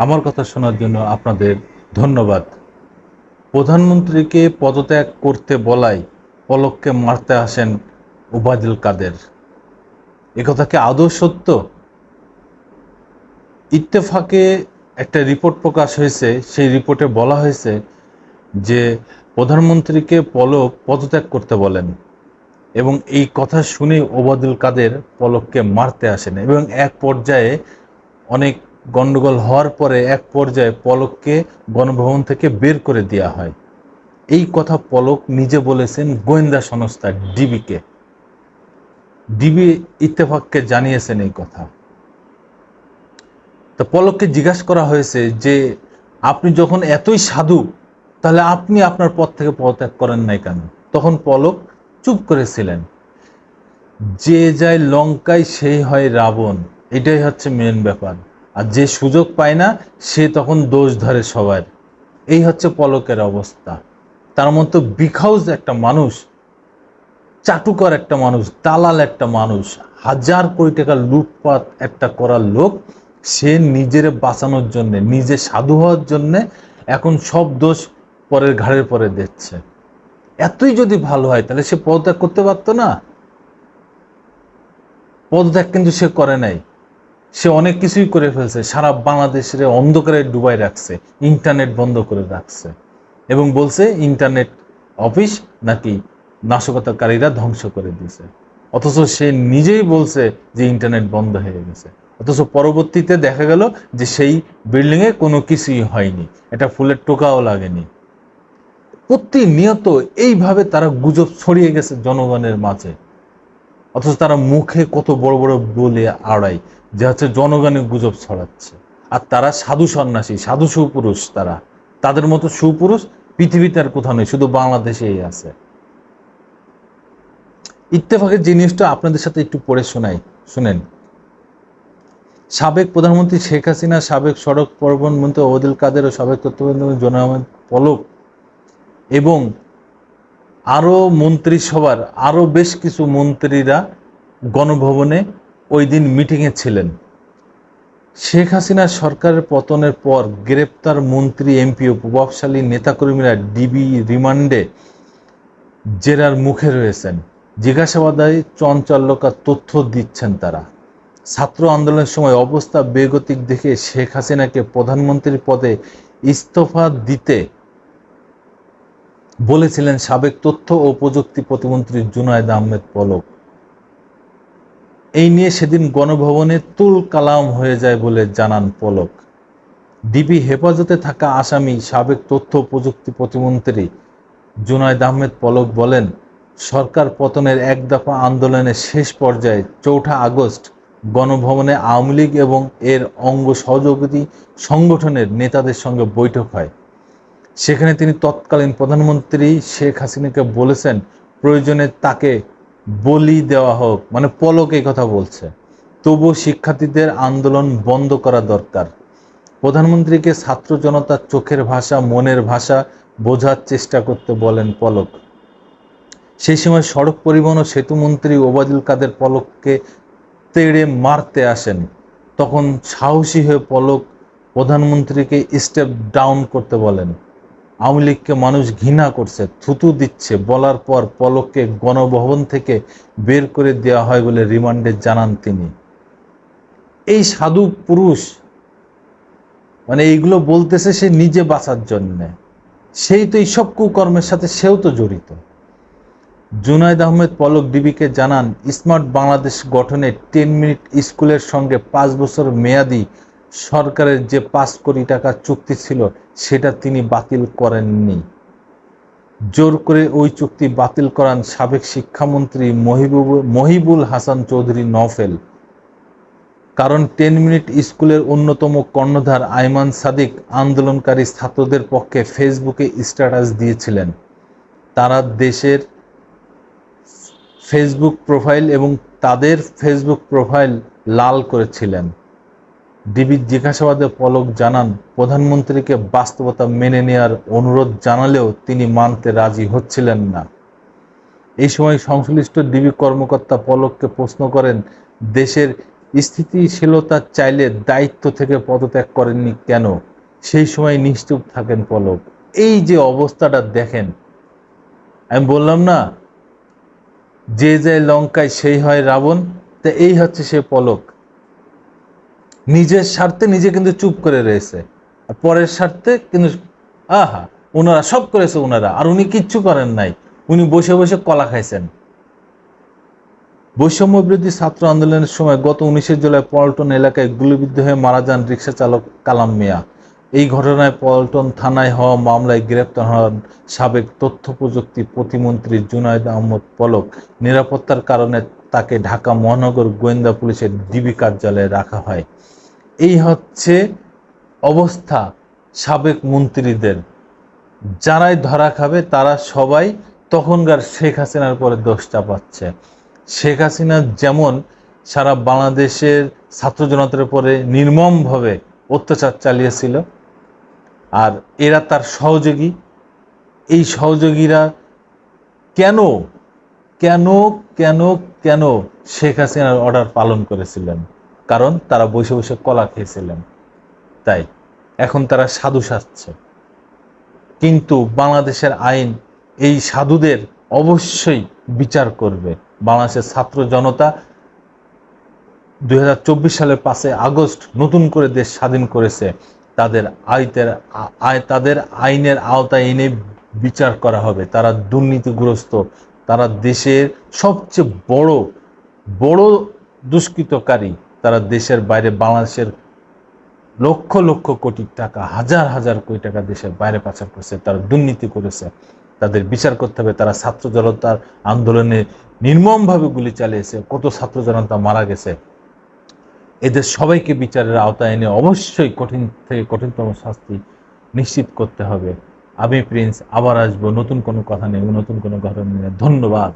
আমার কথা শোনার জন্য আপনাদের ধন্যবাদ। প্রধানমন্ত্রীকে পদত্যাগ করতে বলায় পলককে মারতে আসেন ওবায়দুল কাদের। একথা কি আদৌ সত্য? ইত্তেফাকে একটা রিপোর্ট প্রকাশ হয়েছে, সেই রিপোর্টে বলা হয়েছে যে প্রধানমন্ত্রীকে পলক পদত্যাগ করতে বলেন এবং এই কথা শুনে ওবায়দুল কাদের পলককে মারতে আসেন এবং এক পর্যায়ে অনেক গন্ডগোল হওয়ার পরে এক পর্যায়ে পলককে গণভবন থেকে বের করে দেওয়া হয়। এই কথা পলক নিজে বলেছেন গোয়েন্দা সংস্থা ডিবিকে। ডিবি ইত্তেফাককে জানিয়েছেন এই কথা। তো পলককে জিজ্ঞাসা করা হয়েছে যে আপনি যখন এতই সাধু তাহলে আপনি আপনার পদ থেকে পদত্যাগ করেন নাই কেন? তখন পলক চুপ করেছিলেন। যে যায় লঙ্কায় সেই হয় রাবণ, এটাই হচ্ছে মেন ব্যাপার। আর যে সুযোগ পায় না সে তখন দোষ ধরে সবার। এই হচ্ছে পলকের অবস্থা। তার মতো বিখাউজ একটা মানুষ, চাটুকর একটা মানুষ, দালাল একটা মানুষ, হাজার কোটি টাকা লুটপাট একটা করার লোক, সে নিজের বাঁচানোর জন্য, নিজে সাধু হওয়ার জন্য এখন সব দোষ পরের ঘাড়ের পরে দিচ্ছে। এতই যদি ভালো হয় তাহলে সে পদত্যাগ করতে পারতো না? পদত্যাগ কিন্তু সে করে নাই। সে অনেক কিছুই করে ফেলছে, সারা বাংলাদেশের অন্ধকারে ডুবাই রাখছে, ইন্টারনেট বন্ধ করে রাখছে এবং বলছে ইন্টারনেট অফিস নাকি নাশকতাকারীরা ধ্বংস করে দিয়েছে। অথচ সে নিজেই বলছে যে ইন্টারনেট বন্ধ হয়ে গেছে। অথচ পরবর্তীতে দেখা গেল যে সেই বিল্ডিংয়ে কোনো কিছুই হয়নি, এটা ফুলের টোকাও লাগেনি। প্রতিনিয়ত এইভাবে তারা গুজব ছড়িয়ে গেছে জনগণের মাঝে। অথচ তারা মুখে কত বড় বড় বলে আড়াই যে হচ্ছে জনগণের গুজব ছড়াচ্ছে। আর তারা সাধু সন্ন্যাসী, সাধু সুপুরুষ। তাদের মতো সুপুরুষ পৃথিবীতে আর কোথাও নেই, শুধু বাংলাদেশেই আছে। ইত্তেফাকের জিনিসটা আপনাদের সাথে একটু পড়ে শোনাই, শুনেন। সাবেক প্রধানমন্ত্রী শেখ হাসিনা, সাবেক সড়ক পরিবহন মন্ত্রী ওবায়দুল কাদের ও সাবেক তত্ত্বাবধায়ক জনাব আহমেদ পলক এবং আরও মন্ত্রিসভার আরও বেশ কিছু মন্ত্রীরা গণভবনে ওই দিন মিটিংয়ে ছিলেন। শেখ হাসিনার সরকারের পতনের পর গ্রেপ্তার মন্ত্রী, এমপি ও প্রভাবশালী নেতাকর্মীরা ডিবি রিমান্ডে জেরার মুখে রয়েছেন। জিজ্ঞাসাবাদে চঞ্চল্যকার তথ্য দিচ্ছেন তারা। ছাত্র আন্দোলনের সময় অবস্থা বেগতিক দেখে শেখ হাসিনাকে প্রধানমন্ত্রীর পদে ইস্তফা দিতে বলেছিলেন সাবেক তথ্য ও প্রযুক্তি প্রতিমন্ত্রী জুনায়েদ আহমেদ পলক। এই নিয়ে সেদিন গণভবনে তুল কালাম হয়ে যায় বলে জানান পলক। ডিবি হেফাজতে থাকা আসামি সাবেক তথ্য প্রযুক্তি প্রতিমন্ত্রী জুনায়েদ আহমেদ পলক বলেন, সরকার পতনের এক দফা আন্দোলনের শেষ পর্যায়ে ৪ আগস্ট গণভবনে আওয়ামী লীগ এবং এর অঙ্গ সহযোগী সংগঠনের নেতাদের সঙ্গে বৈঠক হয়। সেখানে তিনি তৎকালীন প্রধানমন্ত্রী শেখ হাসিনাকে বলেছেন প্রয়োজনে তাকে বলি দেওয়া হোক, মানে পলক এই কথা বলছে, তবুও শিক্ষার্থীদের আন্দোলন বন্ধ করা দরকার। প্রধানমন্ত্রীকে ছাত্র জনতার চোখের ভাষা, মনের ভাষা বোঝার চেষ্টা করতে বলেন পলক। সেই সময় সড়ক পরিবহন ও সেতুমন্ত্রী ওবায়দুল কাদের পলককে তেড়ে মারতে আসেন। তখন সাহসী হয়ে পলক প্রধানমন্ত্রীকে স্টেপ ডাউন করতে বলেন। আওয়ামী লীগকে মানুষ ঘৃণা করছে, থুতু দিচ্ছে বলার পর পলককে গণভবন থেকে বের করে দেওয়া হয় বলে রিমান্ডে জানান তিনি। এই সাধু পুরুষ, মানে এইগুলো বলতেছে সে নিজে বাঁচার জন্যে, সেই তো এইসব কুকর্মের সাথে সেও তো জড়িত। জুনায়েদ আহমেদ পলক ডিবিকে জানান, স্মার্ট বাংলাদেশ গঠনে 10 মিনিট স্কুলের সঙ্গে 5 বছর মেয়াদি সরকারের যে 5 কোটি টাকার চুক্তি ছিল সেটা তিনি বাতিল করেননি। জোর করে ওই চুক্তি বাতিল করান সাবেক শিক্ষামন্ত্রী মহিবুল হাসান চৌধুরী নওফেল। কারণ 10 মিনিট স্কুলের অন্যতম কর্ণধার আইমান সাদিক আন্দোলনকারী ছাত্রদের পক্ষে ফেসবুকে স্ট্যাটাস দিয়েছিলেন। তারা দেশের ফেসবুক প্রোফাইল এবং তাদের ফেসবুক প্রোফাইল লাল করেছিলেন। ডিবির জিজ্ঞাসাবাদে পলক জানান, প্রধানমন্ত্রীকে বাস্তবতা মেনে নেওয়ার অনুরোধ জানালেও তিনি মানতে রাজি হচ্ছিলেন না। এই সময় সংশ্লিষ্ট ডিবি কর্মকর্তা পলককে প্রশ্ন করেন, দেশের স্থিতিশীলতা চাইলে দায়িত্ব থেকে পদত্যাগ করেননি কেন? সেই সময় নিশ্চুপ থাকেন পলক। এই যে অবস্থাটা দেখেন, আমি বললাম না যে যায় লঙ্কায় সেই হয় রাবণ, তা এই হচ্ছে সে পলক। নিজের স্বার্থে নিজে কিন্তু চুপ করে রয়েছে, আর পরের স্বার্থে কিন্তু আহা ওনারা সব করেছে ওনারা, আর উনি কিচ্ছু করেন নাই, উনি বসে বসে কলা খাইছেন। বৈষম্য বিরোধী ছাত্র আন্দোলনের সময় গত 19 জুলাই পল্টন এলাকায় গুলিবিদ্ধ হয়ে মারা যান রিকশা চালক কালাম মিয়া। এই ঘটনায় পল্টন থানায় হওয়া মামলায় গ্রেপ্তার হন সাবেক তথ্য প্রযুক্তি প্রতিমন্ত্রী জুনায়েদ আহমদ পলক। নিরাপত্তার কারণে তাকে ঢাকা মহানগর গোয়েন্দা পুলিশের ডিবি কার্যালয়ে রাখা হয়। এই হচ্ছে অবস্থা সাবেক মন্ত্রীদের। যারাই ধরা খাবে তারা সবাই তখনকার শেখ হাসিনার পরে দোষ চাপাচ্ছে। শেখ হাসিনা যেমন সারা বাংলাদেশের ছাত্র জনতার উপরে নির্মমভাবে অত্যাচার চালিয়েছিল, আর এরা তার সহযোগী। এই সহযোগীরা কেন কেন কেন কেন শেখ হাসিনার অর্ডার পালন করেছিলেন? কারণ তারা বসে বসে কলা খেয়েছিলেন, তাই এখন তারা সাধু সাজছে। কিন্তু বাংলাদেশের আইন এই সাধুদের অবশ্যই বিচার করবে। বাংলাদেশের ছাত্র জনতা 2024 সালের 5 আগস্ট নতুন করে দেশ স্বাধীন করেছে। তাদের আইনের আওতায় এনে বিচার করা হবে। তারা দুর্নীতিগ্রস্ত, তারা দেশের সবচেয়ে বড় বড় দুষ্কৃতকারী। তারা দেশের বাইরে বাংলাদেশের লক্ষ লক্ষ কোটি টাকা, হাজার হাজার কোটি টাকা দেশের বাইরে পাচার করেছে, তারা দুর্নীতি করেছে। তাদের বিচার করতে হবে। তারা ছাত্র জনতার আন্দোলনে নির্মমভাবে গুলি চালিয়েছে, কত ছাত্র জনতা মারা গেছে। এদের সবাইকে বিচারের আওতায় এনে অবশ্যই কঠিন থেকে কঠিনতম শাস্তি নিশ্চিত করতে হবে। আমি প্রিন্স আবার আসবো নতুন কোনো কথা নিয়ে, নতুন কোনো ঘটনা নিয়ে। ধন্যবাদ।